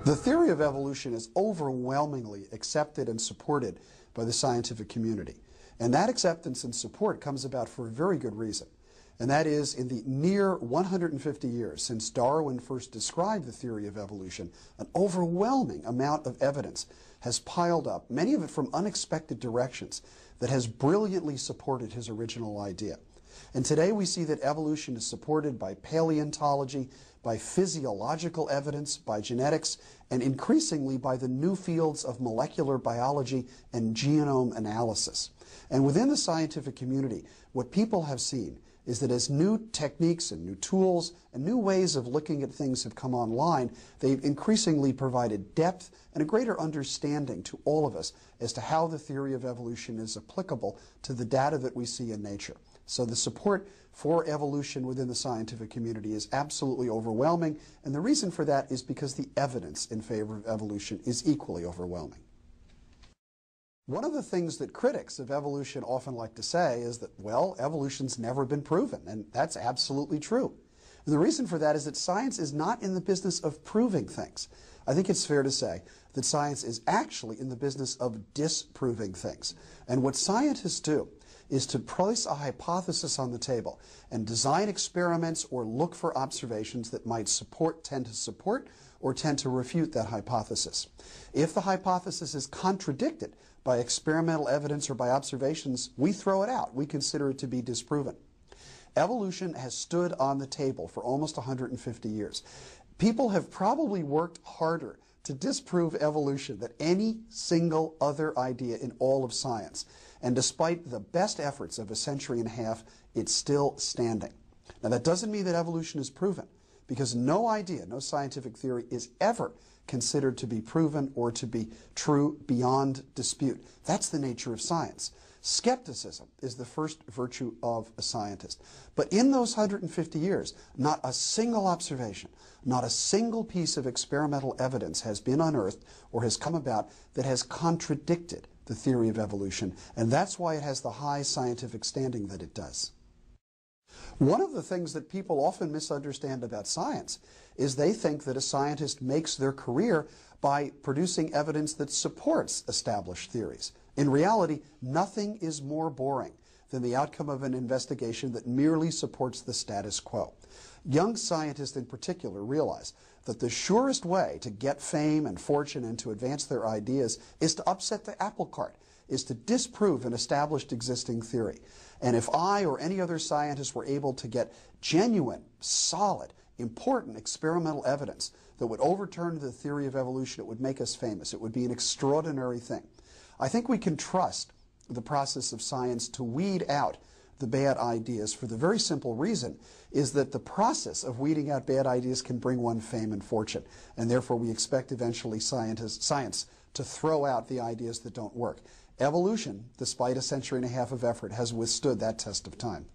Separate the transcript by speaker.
Speaker 1: The theory of evolution is overwhelmingly accepted and supported by the scientific community. And that acceptance and support comes about for a very good reason. And that is, in the near 150 years since Darwin first described the theory of evolution, an overwhelming amount of evidence has piled up, many of it from unexpected directions, that has brilliantly supported his original idea. And today we see that evolution is supported by paleontology, by physiological evidence, by genetics, and increasingly by the new fields of molecular biology and genome analysis. And within the scientific community, what people have seen is that as new techniques and new tools and new ways of looking at things have come online, they've increasingly provided depth and a greater understanding to all of us as to how the theory of evolution is applicable to the data that we see in nature. So the support for evolution within the scientific community is absolutely overwhelming, and the reason for that is because the evidence in favor of evolution is equally overwhelming. One of the things that critics of evolution often like to say is that, well, evolution's never been proven, and that's absolutely true. And the reason for that is that science is not in the business of proving things. I think it's fair to say that science is actually in the business of disproving things. And what scientists do is to place a hypothesis on the table and design experiments or look for observations that might tend to support or tend to refute that hypothesis. If the hypothesis is contradicted by experimental evidence or by observations, we throw it out. We consider it to be disproven. Evolution has stood on the table for almost 150 years. People have probably worked harder to disprove evolution than any single other idea in all of science. And despite the best efforts of a century and a half, it's still standing. Now, that doesn't mean that evolution is proven, because no idea, no scientific theory is ever considered to be proven or to be true beyond dispute. That's the nature of science. Skepticism is the first virtue of a scientist. But in those 150 years, not a single observation, not a single piece of experimental evidence has been unearthed or has come about that has contradicted the theory of evolution, and that's why it has the high scientific standing that it does. One of the things that people often misunderstand about science is they think that a scientist makes their career by producing evidence that supports established theories. In reality, nothing is more boring than the outcome of an investigation that merely supports the status quo. Young scientists in particular realize that the surest way to get fame and fortune and to advance their ideas is to upset the apple cart, is to disprove an established existing theory. And if I or any other scientist were able to get genuine, solid, important experimental evidence that would overturn the theory of evolution, it would make us famous. It would be an extraordinary thing. I think we can trust the process of science to weed out the bad ideas for the very simple reason is that the process of weeding out bad ideas can bring one fame and fortune, and therefore we expect eventually science to throw out the ideas that don't work. Evolution, despite a century and a half of effort, has withstood that test of time.